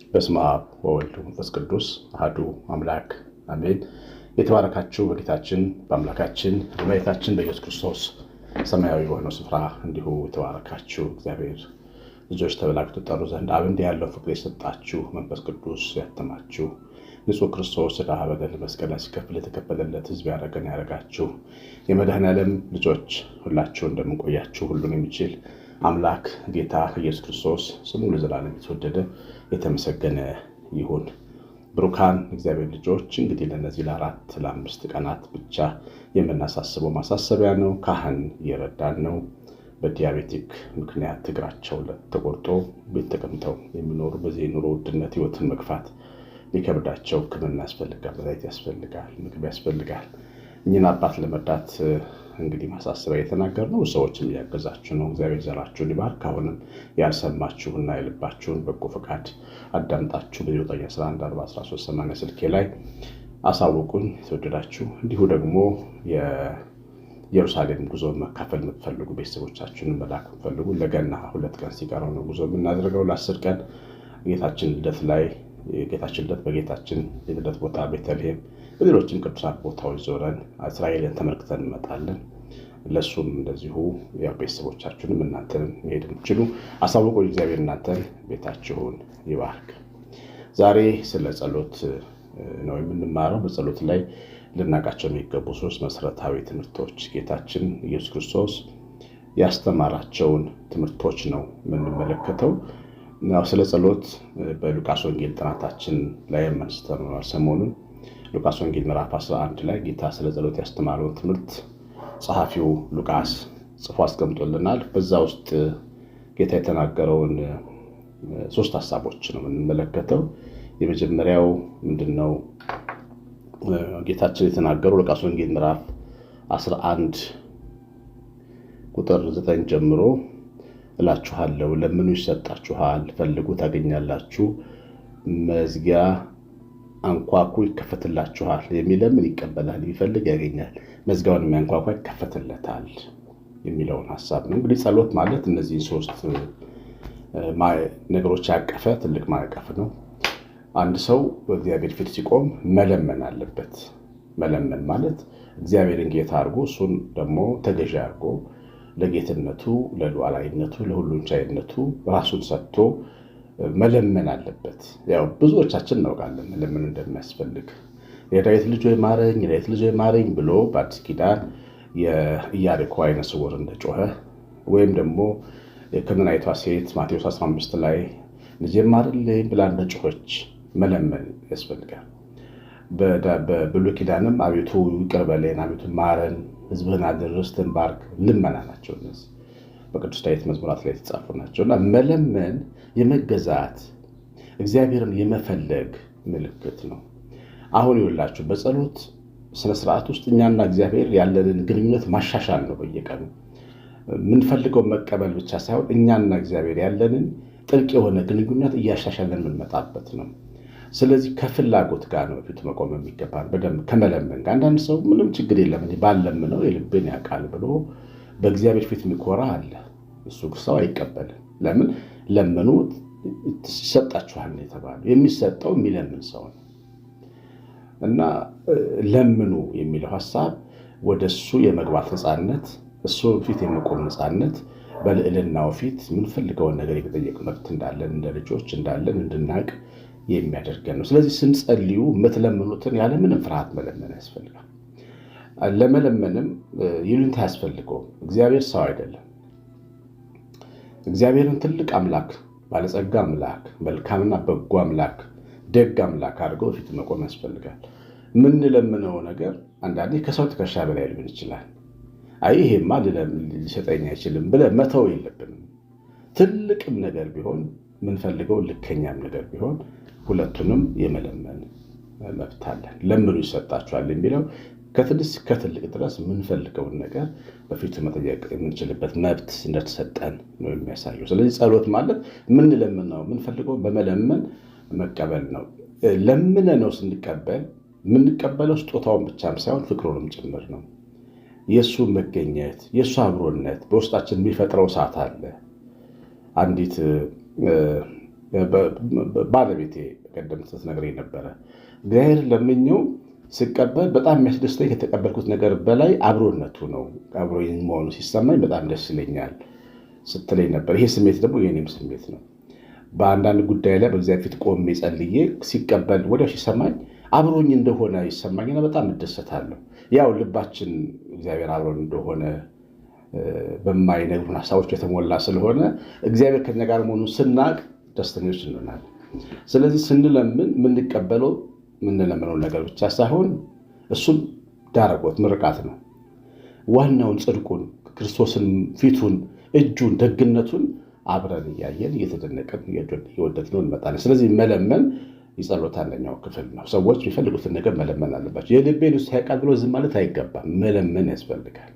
በስመ አብ ወወልድ ወመንፈስ ቅዱስ አሐዱ አምላክ አሜን። የተባረካችሁ በጌታችን በአምላካችን በመድኃኒታችን በኢየሱስ ክርስቶስ ሰማያዊ በሆነው ስፍራ እንዲሁ የተባረካችሁ እግዚአብሔር ልጆች ተብላችሁ ትጠሩ ዘንድ አብ እንዲህ ያለው ፍቅር የሰጣችሁ መንፈስ ቅዱስ ያተማችሁ ንጹሕ ክርስቶስ ዕዳ በደል መስቀል ላይ ሲከፍል የተከፈለለት ሕዝብ ያደረጋችሁ የመድኃኔዓለም ልጆች ሁላችሁ እንደምንቆያችሁ ሁሉን የሚችል አምላክ ጌታ ኢየሱስ ክርስቶስ ስሙ ለዘላለም የተወደደ የተመሰገነ ይሁን። ብሩካን እግዚአብሔር ልጆች እንግዲህ ለነዚህ ለአምስት ቀናት ብቻ የምናሳስበው ማሳሰቢያ ነው። ካህን እየረዳን ነው። በዲያቤቲክ ምክንያት እግራቸው ተቆርጦ ቤት ተቀምጠው የሚኖሩ በዚህ ኑሮ ውድነት ህይወትን መግፋት ሊከብዳቸው ሕክምና ያስፈልጋል፣ መድኃኒት ያስፈልጋል፣ ምግብ ያስፈልጋል። እኚህን አባት ለመርዳት እንግዲህ ማሳሰቢያ የተናገርነው ሰዎችም እያገዛችሁ ነው። እግዚአብሔር ዘራችሁን ይባርክ። አሁንም ያልሰማችሁና የልባችሁን በጎ ፈቃድ አዳምጣችሁ በ9114138 ስልኬ ላይ አሳውቁኝ የተወደዳችሁ። እንዲሁ ደግሞ የኢየሩሳሌም ጉዞ መካፈል የምትፈልጉ ቤተሰቦቻችሁን መላክ የምትፈልጉ ለገና 2 ቀን ሲቀረው ነው ጉዞ የምናደርገው። ለ10 ቀን ጌታችን ልደት በጌታችን የልደት ቦታ ቤተልሔም፣ በሌሎችም ቅዱሳት ቦታዎች ዞረን እስራኤልን ተመልክተን እንመጣለን። ለሱም እንደዚሁ ቤተሰቦቻችሁንም እናንተንም መሄድ የምትችሉ አሳውቁ። እግዚአብሔር እናንተን ቤታችሁን ይባርክ። ዛሬ ስለ ጸሎት ነው የምንማረው። በጸሎት ላይ ልናውቃቸው የሚገቡ 3 መሰረታዊ ትምህርቶች ጌታችን ኢየሱስ ክርስቶስ ያስተማራቸውን ትምህርቶች ነው የምንመለከተው። ስለ ጸሎት በሉቃስ ወንጌል ጥናታችን ላይ የምንስተምረው ሰሞኑን ሉቃስ ወንጌል ምዕራፍ 11 ላይ ጌታ ስለ ጸሎት ያስተማረውን ትምህርት ጸሐፊው ሉቃስ ጽፎ አስቀምጦልናል። በዛ ውስጥ ጌታ የተናገረውን 3 ሐሳቦች ነው የምንመለከተው። የመጀመሪያው ምንድነው? ጌታችን የተናገረው ሉቃስ ወንጌል ምዕራፍ 11 ቁጥር 9 ጀምሮ እላችኋለሁ ለምኑ ይሰጣችኋል፣ ፈልጉ ታገኛላችሁ፣ መዝጊያ አንኳኩ ይከፈትላችኋል። የሚለምን ይቀበላል፣ የሚፈልግ ያገኛል፣ መዝጊያውን የሚያንኳኳ ይከፈትለታል የሚለውን ሐሳብ ነው። እንግዲህ ጸሎት ማለት እነዚህን 3 ነገሮች ያቀፈ ትልቅ ማዕቀፍ ነው። አንድ ሰው በእግዚአብሔር ፊት ሲቆም መለመን አለበት። መለመን ማለት እግዚአብሔርን ጌታ አድርጎ እሱን ደግሞ ተገዢ አድርጎ ለጌትነቱ፣ ለሉዓላዊነቱ፣ ለሁሉን ቻይነቱ ራሱን ሰጥቶ መለመን አለበት። ያው ብዙዎቻችን እናውቃለን መለመን እንደሚያስፈልግ። የዳዊት ልጅ ሆይ ማረኝ፣ የዳዊት ልጅ ሆይ ማረኝ ብሎ በአዲስ ኪዳን የኢያሪኮ ዓይነ ስውር እንደጮኸ፣ ወይም ደግሞ የከነዓናዊቷ ሴት ማቴዎስ 15 ላይ ልጄን ማርልኝ ብላ እንደጮኸች መለመን ያስፈልጋል። በብሉይ ኪዳንም አቤቱ ይቅር በለን፣ አቤቱ ማረን፣ ሕዝብህን አድን፣ ርስትህን ባርክ ልመና ናቸው። እነዚህ በቅዱስ ዳዊት መዝሙራት ላይ የተጻፉ ናቸው እና መለመን የመገዛት እግዚአብሔርን የመፈለግ ምልክት ነው። አሁን ይኸውላችሁ በጸሎት ስነስርዓት ውስጥ እኛና እግዚአብሔር ያለንን ግንኙነት ማሻሻል ነው። በየቀኑ የምንፈልገው መቀበል ብቻ ሳይሆን እኛና እግዚአብሔር ያለንን ጥልቅ የሆነ ግንኙነት እያሻሻለን የምንመጣበት ነው። ስለዚህ ከፍላጎት ጋር ነው ፊት መቆም የሚገባል፣ በደንብ ከመለመን ጋር። አንዳንድ ሰው ምንም ችግር የለም ባለምነው የልብን ያውቃል ብሎ በእግዚአብሔር ፊት የሚኮራ አለ። እሱ ሰው አይቀበልም። ለምን? ለምኑ ይሰጣችኋል የተባለው የሚሰጠው የሚለምን ሰው ነው። እና ለምኑ የሚለው ሐሳብ ወደ እሱ የመግባት ነፃነት፣ እሱ ፊት የመቆም ነፃነት፣ በልዕልናው ፊት የምንፈልገውን ነገር የመጠየቅ መብት እንዳለን እንደ ልጆች እንዳለን እንድናቅ የሚያደርገን ነው። ስለዚህ ስንጸልዩ የምትለምኑትን ያለምንም ፍርሃት መለመን ያስፈልጋል። ለመለመንም ይሉኝታ አያስፈልገውም። እግዚአብሔር ሰው አይደለም። እግዚአብሔርን ትልቅ አምላክ፣ ባለጸጋ አምላክ፣ መልካምና በጎ አምላክ፣ ደግ አምላክ አድርገው ፊት መቆም ያስፈልጋል። የምንለምነው ነገር አንዳንዴ ከሰው ትከሻ በላይ ሊሆን ይችላል። አይ ይሄማ ሊሰጠኝ አይችልም ብለህ መተው የለብንም። ትልቅም ነገር ቢሆን የምንፈልገው ልከኛም ነገር ቢሆን ሁለቱንም የመለመን መብት አለን። ለምኑ ይሰጣችኋል የሚለው ከትንሽ ከትልቅ ድረስ የምንፈልገውን ነገር በፊቱ መጠየቅ የምንችልበት መብት እንደተሰጠን ነው የሚያሳየው። ስለዚህ ጸሎት ማለት የምንለምነው የምንፈልገው በመለመን መቀበል ነው። ለምነ ነው ስንቀበል የምንቀበለው ስጦታውን ብቻም ሳይሆን ፍቅሩንም ጭምር ነው። የእሱ መገኘት፣ የእሱ አብሮነት በውስጣችን የሚፈጥረው እሳት አለ። አንዲት ባለቤቴ ቀደም ስትነግረኝ ነበረ። እግዚአብሔር ለምኜው ስቀበል በጣም የሚያስደስተኝ ከተቀበልኩት ነገር በላይ አብሮነቱ ነው። አብሮኝ መሆኑ ሲሰማኝ በጣም ደስ ይለኛል ስትለኝ ነበር። ይሄ ስሜት ደግሞ የኔም ስሜት ነው። በአንዳንድ ጉዳይ ላይ በእግዚአብሔር ፊት ቆሜ ጸልዬ ሲቀበል ወዲያው ሲሰማኝ አብሮኝ እንደሆነ ይሰማኝና በጣም እደሰታለሁ። ያው ልባችን እግዚአብሔር አብሮን እንደሆነ በማይነግሩን ሀሳቦች የተሞላ ስለሆነ እግዚአብሔር ከኛ ጋር መሆኑን ስናቅ ደስተኞች እንሆናለን። ስለዚህ ስንለምን የምንለምነው ነገር ብቻ ሳይሆን እሱም ዳረጎት ምርቃት ነው። ዋናውን ጽድቁን፣ ክርስቶስን፣ ፊቱን፣ እጁን፣ ደግነቱን አብረን እያየን እየተደነቀን እየወደድነው እንመጣለን። ስለዚህ መለመን የጸሎት አንደኛው ክፍል ነው። ሰዎች የሚፈልጉትን ነገር መለመን አለባቸው። የልቤን ውስጥ ያውቃል ብሎ ዝም ማለት አይገባም። መለመን ያስፈልጋል።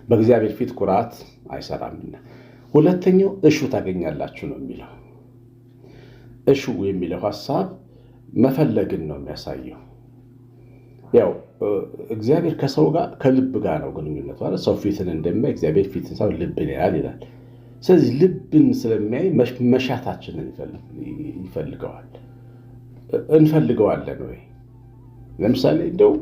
በእግዚአብሔር ፊት ኩራት አይሰራምና። ሁለተኛው እሹ ታገኛላችሁ ነው የሚለው። እሹ የሚለው ሀሳብ መፈለግን ነው የሚያሳየው። ያው እግዚአብሔር ከሰው ጋር ከልብ ጋር ነው ግንኙነቱ ማለት ሰው ፊትን እንደሚያይ እግዚአብሔር ፊትን ሰው ልብን ያያል ይላል። ስለዚህ ልብን ስለሚያይ መሻታችንን ይፈልገዋል። እንፈልገዋለን ወይ? ለምሳሌ እንደው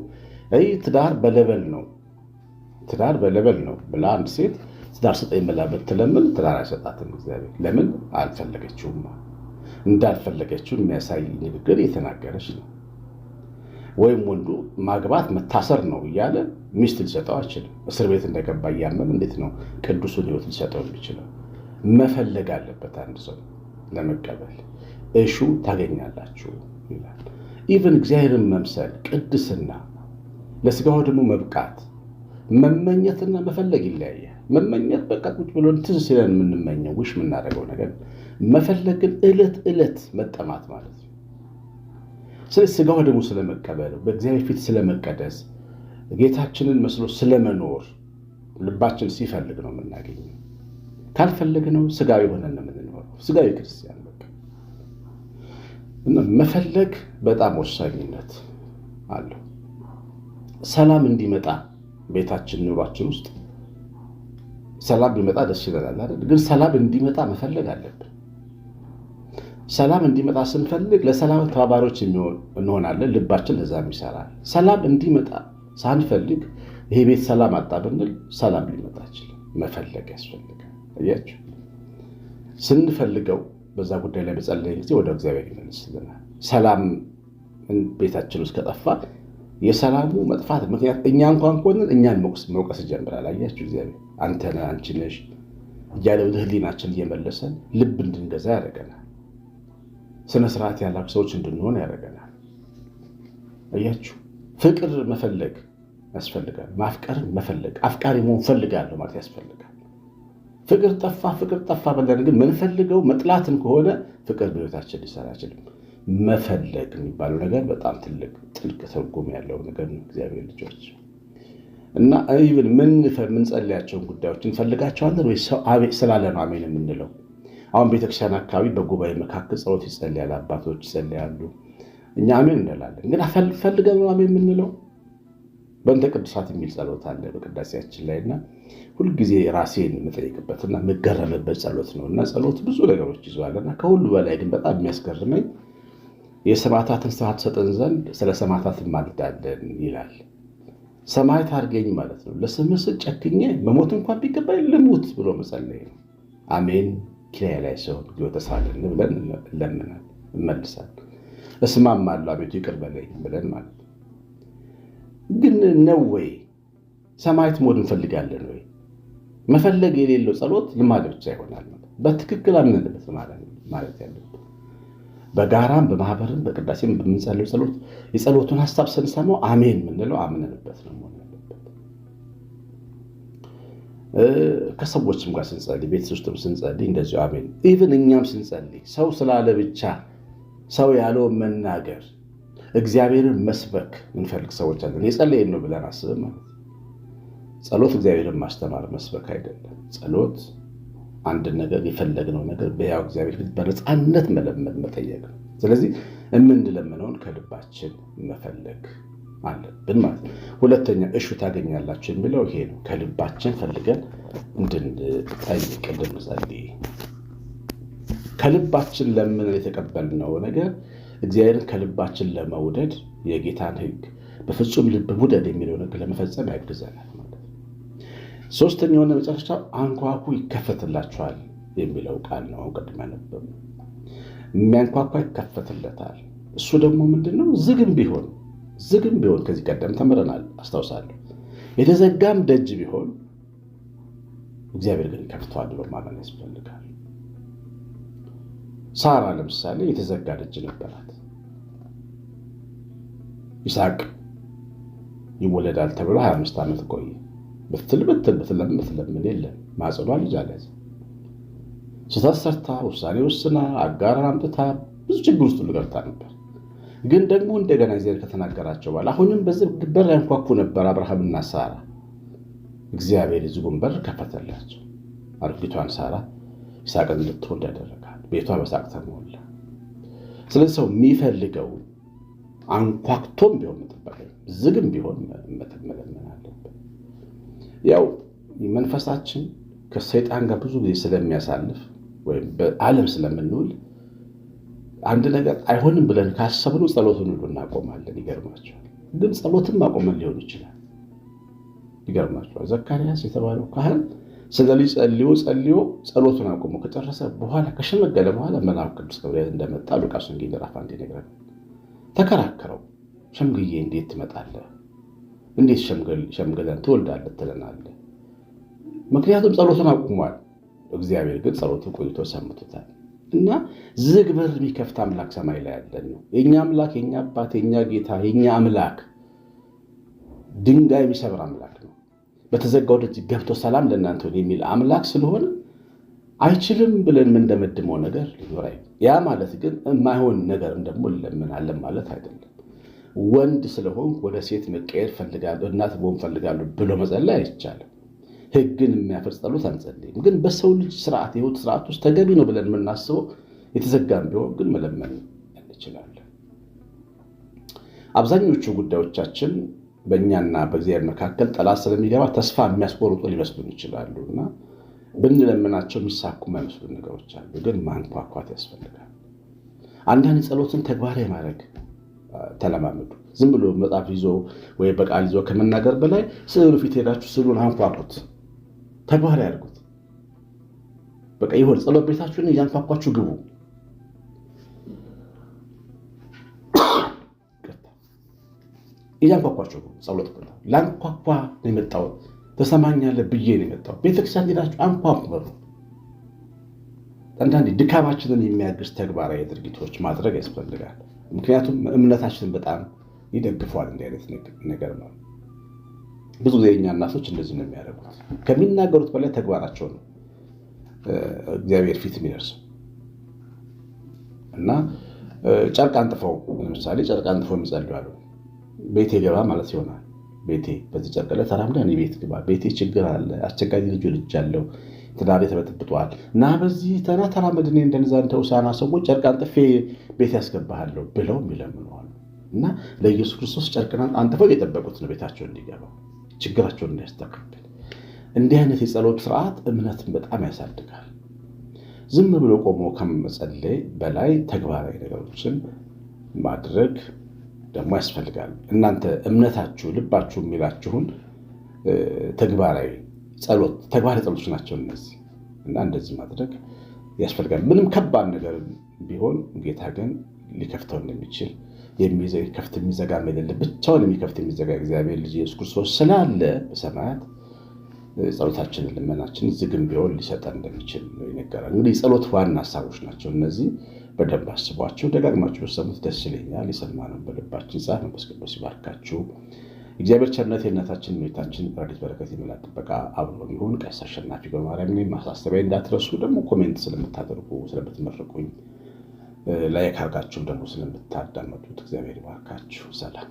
ትዳር በለበል ነው ብላ አንድ ሴት ትዳር ስጠኝ ብላ ብትለምን ትዳር አይሰጣትም እግዚአብሔር። ለምን? አልፈለገችውም። እንዳልፈለገችው የሚያሳይ ንግግር የተናገረች ነው። ወይም ወንዱ ማግባት መታሰር ነው እያለ ሚስት ሊሰጠው አይችልም። እስር ቤት እንደገባ እያመን እንዴት ነው ቅዱሱን ሕይወት ሊሰጠው የሚችለው? መፈለግ አለበት አንድ ሰው ለመቀበል። እሹ ታገኛላችሁ ይላል። ኢቨን እግዚአብሔርን መምሰል፣ ቅድስና፣ ለስጋው ደግሞ መብቃት፣ መመኘትና መፈለግ ይለያያል። መመኘት በቃ ቁጭ ብሎ ትዝ ሲለን የምንመኘው ውሽ የምናደርገው ነገር፣ መፈለግን ዕለት ዕለት መጠማት ማለት ነው። ስለዚህ ስጋው ደግሞ ስለመቀበል፣ በእግዚአብሔር ፊት ስለመቀደስ፣ ጌታችንን መስሎ ስለመኖር ልባችን ሲፈልግ ነው የምናገኘው። ካልፈለግ ነው ስጋዊ ሆነን ነው የምንኖረው። ስጋዊ ክርስቲያን በቃ መፈለግ በጣም ወሳኝነት አለው። ሰላም እንዲመጣ ቤታችን ኑሯችን ውስጥ ሰላም ቢመጣ ደስ ይለናል አይደል? ግን ሰላም እንዲመጣ መፈለግ አለብን። ሰላም እንዲመጣ ስንፈልግ ለሰላም ተባባሪዎች እንሆናለን። ልባችን ለዛም ይሰራል። ሰላም እንዲመጣ ሳንፈልግ ይሄ ቤት ሰላም አጣ ብንል ሰላም ሊመጣ ይችላል። መፈለግ ያስፈልጋል። አያችሁ፣ ስንፈልገው በዛ ጉዳይ ላይ በጸለይ ጊዜ ወደ እግዚአብሔር ይመልስልናል። ሰላም ቤታችን ውስጥ ከጠፋ የሰላሙ መጥፋት ምክንያት እኛ እንኳን ከሆንን እኛን መውቀስ ይጀምራል። አያችሁ፣ እግዚአብሔር አንተ ነህ አንቺ ነሽ እያለ ወደ ሕሊናችን እየመለሰን ልብ እንድንገዛ ያደርገናል። ስነ ስርዓት ያላችሁ ሰዎች እንድንሆን ያደርገናል። አያችሁ፣ ፍቅር መፈለግ ያስፈልጋል። ማፍቀርን መፈለግ፣ አፍቃሪ መሆን ፈልጋለሁ ማለት ያስፈልጋል። ፍቅር ጠፋ ብለን ግን ምንፈልገው መጥላትን ከሆነ ፍቅር በሕይወታችን ሊሰራ አይችልም። መፈለግ የሚባለው ነገር በጣም ትልቅ ጥልቅ ትርጉም ያለው ነገር ነው። እግዚአብሔር ልጆች እና ኢቭን ምንጸልያቸውን ጉዳዮች እንፈልጋቸዋለን ወይ ስላለ ነው አሜን የምንለው? አሁን ቤተክርስቲያን አካባቢ በጉባኤ መካከል ጸሎት ይጸልያል፣ አባቶች ይጸልያሉ፣ እኛ አሜን እንላለን። ግን ፈልገን ነው አሜን የምንለው? በእንተ ቅዱሳት የሚል ጸሎት አለ በቅዳሴያችን ላይ እና ሁልጊዜ ራሴን የምጠይቅበትና የምገረምበት ጸሎት ነው። እና ጸሎት ብዙ ነገሮች ይዘዋልና ከሁሉ በላይ ግን በጣም የሚያስገርመኝ የሰማዕታትን ስርዓት ሰጠን ዘንድ ስለ ሰማዕታት እንማልዳለን ይላል። ሰማዕት አድርገኝ ማለት ነው። ለስምህ ስል ጨክኜ መሞት እንኳን ቢገባኝ ልሙት ብሎ መጸለይ ነው። አሜን ኪራይ ላይ ሰው ተሳለን ብለን እንለምናል፣ እንመልሳል። እስማማለሁ አቤቱ ይቅር በለኝ ብለን ማለት ነው። ግን ነው ወይ ሰማዕት መሆን እንፈልጋለን ወይ? መፈለግ የሌለው ጸሎት ልማድ ብቻ ይሆናል። በትክክል አምነንበት ማለት ያለብን በጋራም በማህበርም በቅዳሴም በምንጸልየው ጸሎት የጸሎቱን ሀሳብ ስንሰማው አሜን የምንለው አምነንበት ነው መሆን ያለበት። ከሰዎችም ጋር ስንጸልይ፣ ቤት ውስጥም ስንጸልይ እንደዚሁ አሜን። ኢቭን እኛም ስንጸልይ ሰው ስላለ ብቻ ሰው ያለውን መናገር እግዚአብሔርን መስበክ ምንፈልግ ሰዎች አለን። የጸለይን ነው ብለን አስበን ማለት ጸሎት እግዚአብሔርን ማስተማር መስበክ አይደለም። ጸሎት አንድ ነገር የፈለግነው ነገር በያው እግዚአብሔር ፊት በነፃነት መለመን መጠየቅ ነው። ስለዚህ የምንለምነውን ከልባችን መፈለግ አለብን ማለት ነው። ሁለተኛ እሹ ታገኛላችሁ የሚለው ይሄ ነው። ከልባችን ፈልገን እንድንጠይቅ እንድንጸልይ ከልባችን ለምን የተቀበልነው ነገር እግዚአብሔርን ከልባችን ለመውደድ የጌታን ሕግ በፍጹም ልብ ውደድ የሚለው ነገር ለመፈጸም ያግዘናል ማለት ነው። ሶስተኛውና መጨረሻው አንኳኩ ይከፈትላችኋል የሚለው ቃል ነው። አሁን ቅድም ያነበብነው የሚያንኳኳ ይከፈትለታል። እሱ ደግሞ ምንድነው? ዝግም ቢሆን ከዚህ ቀደም ተምረናል አስታውሳለሁ። የተዘጋም ደጅ ቢሆን እግዚአብሔር ግን ይከፍተዋል ብሎ ማመን ያስፈልጋል። ሳራ ለምሳሌ የተዘጋ ደጅ ነበራት። ይስሐቅ ይወለዳል ተብሎ 25 ዓመት ቆየ። ብትለምን የለም ማጸኗ ልጅ አልያዘ። ስህተት ሰርታ ውሳኔ ወስና አጋር አምጥታ ብዙ ችግር ውስጥ ገብታ ነበር። ግን ደግሞ እንደገና እግዚአብሔር ከተናገራቸው በኋላ አሁንም በዚህ በር ያንኳኩ ነበር አብርሃምና ሳራ። እግዚአብሔር የዝጉን በር ከፈተላቸው። አሮጊቷን ሳራ ይስሐቅን እንድትወልድ ያደረጋል። ቤቷ በሳቅ ተሞላ። ስለዚህ ሰው የሚፈልገው አንኳክቶም ቢሆን መጠበቅ፣ ዝግም ቢሆን መለመን አለበት። ያው መንፈሳችን ከሰይጣን ጋር ብዙ ጊዜ ስለሚያሳልፍ ወይም በዓለም ስለምንውል አንድ ነገር አይሆንም ብለን ካሰብነው ጸሎትን ሁሉ እናቆማለን። ይገርማቸዋል። ግን ጸሎትን ማቆመን ሊሆን ይችላል። ይገርማቸዋል። ዘካርያስ የተባለው ካህን ስለ ልጅ ጸልዮ ጸሎቱን አቆሞ ከጨረሰ በኋላ ከሸመገለ በኋላ መልአኩ ቅዱስ ገብርኤል እንደመጣ ሉቃስ ወንጌል ምዕራፍ 1 ይነግረናል። ተከራከረው። ሸምግዬ እንዴት ትመጣለህ? እንዴት ሸምግለን ትወልዳለህ ትለናለህ? ምክንያቱም ጸሎቱን አቁሟል። እግዚአብሔር ግን ጸሎቱን ቆይቶ ሰምቶታል። እና ዝግ በር የሚከፍት አምላክ ሰማይ ላይ ያለን ነው። የኛ አምላክ፣ የኛ አባት፣ የኛ ጌታ፣ የኛ አምላክ ድንጋይ የሚሰብር አምላክ ነው። በተዘጋው ደጅ ገብቶ ሰላም ለእናንተ የሚል አምላክ ስለሆነ አይችልም ብለን የምንደመድመው ነገር ሊኖር አይደለም። ያ ማለት ግን የማይሆን ነገር ደግሞ እንለምናለን ማለት አይደለም። ወንድ ስለሆን ወደ ሴት መቀየር ፈልጋለሁ፣ እናት መሆን ፈልጋለሁ ብሎ መጸለይ አይቻልም። ሕግን የሚያፈርስ ጸሎት አንጸልይም። ግን በሰው ልጅ ስርዓት፣ የህይወት ስርዓት ውስጥ ተገቢ ነው ብለን የምናስበው የተዘጋም ቢሆን ግን መለመን እንችላለን። አብዛኞቹ ጉዳዮቻችን በእኛና በእግዚአብሔር መካከል ጠላት ስለሚገባ ተስፋ የሚያስቆርጡ ሊመስሉን ይችላሉ እና ብንለምናቸው የሚሳኩ የማይመስሉ ነገሮች አሉ። ግን ማንኳኳት ያስፈልጋል። አንዳንድ ጸሎትን ተግባራዊ ማድረግ ተለማመዱ። ዝም ብሎ መጽሐፍ ይዞ ወይ በቃል ይዞ ከመናገር በላይ ስዕሉ ፊት ሄዳችሁ ስዕሉን አንኳኩት፣ ተግባራዊ አድርጉት። በቃ ይሁን። ጸሎት ቤታችሁን እያንኳኳችሁ ግቡ። እያንኳኳችሁ ጸሎት ቦታ ላንኳኳ ነው የመጣው፣ ተሰማኛለህ ብዬ ነው የመጣው። ቤተክርስቲያን ሄዳችሁ አንኳኩ በሩ። አንዳንዴ ድካማችንን የሚያግዝ ተግባራዊ ድርጊቶች ማድረግ ያስፈልጋል። ምክንያቱም እምነታችንን በጣም ይደግፈዋል። እንዲህ አይነት ነገር ነው። ብዙ ጊዜ የኛ እናቶች እንደዚህ ነው የሚያደርጉት። ከሚናገሩት በላይ ተግባራቸው ነው እግዚአብሔር ፊት የሚደርሰው እና ጨርቅ አንጥፈው፣ ለምሳሌ ጨርቅ አንጥፈው የሚጸልዩ አሉ። ቤቴ ገባ ማለት ይሆናል። ቤቴ በዚህ ጨርቅ ላይ ተራምዳ እኔ ቤት ግባ፣ ቤቴ ችግር አለ፣ አስቸጋሪ ልጅ አለው፣ ትዳሬ ተበጥብጧል እና በዚህ ተራመድ፣ እኔ እንደዛ ተውሳና ሰዎች ጨርቅ አንጥፌ ቤት ያስገባሃለሁ ብለው የሚለምነዋል። እና ለኢየሱስ ክርስቶስ ጨርቅን አንጥፈው የጠበቁት ነው ቤታቸው እንዲገባ፣ ችግራቸውን እንዲያስተካክል። እንዲህ አይነት የጸሎት ስርዓት እምነትን በጣም ያሳድጋል። ዝም ብሎ ቆሞ ከመጸለይ በላይ ተግባራዊ ነገሮችን ማድረግ ደግሞ ያስፈልጋል። እናንተ እምነታችሁ ልባችሁ የሚላችሁን ተግባራዊ ጸሎቶች ናቸው እነዚህ እና እንደዚህ ማድረግ ያስፈልጋል። ምንም ከባድ ነገር ቢሆን ጌታ ግን ሊከፍተው እንደሚችል የሚከፍት የሚዘጋ የሌለ ብቻውን የሚከፍት የሚዘጋ እግዚአብሔር ልጅ ኢየሱስ ክርስቶስ ስላለ በሰማያት ጸሎታችንን ልመናችንን ዝግም ቢሆን ሊሰጠን እንደሚችል ነው ይነገራል። እንግዲህ ጸሎት ዋና ሀሳቦች ናቸው እነዚህ። በደንብ አስቧቸው፣ ደጋግማችሁ በሰሙት ደስ ይለኛል። የሰማነውን በልባችን ጻፍ። መንፈስ ቅዱስ ይባርካችሁ። እግዚአብሔር ቸርነት፣ የእናታችን እመቤታችን ረድኤት በረከት የመላእክት ጥበቃ አብሮን ይሁን። ቀሲስ አሸናፊ ገብረማርያም ነኝ። ማሳሰቢያ እንዳትረሱ። ደግሞ ኮሜንት ስለምታደርጉ ስለምትመርቁኝ፣ ላይክ አድርጋችሁም ደግሞ ስለምታዳመጡት እግዚአብሔር ይባርካችሁ። ሰላም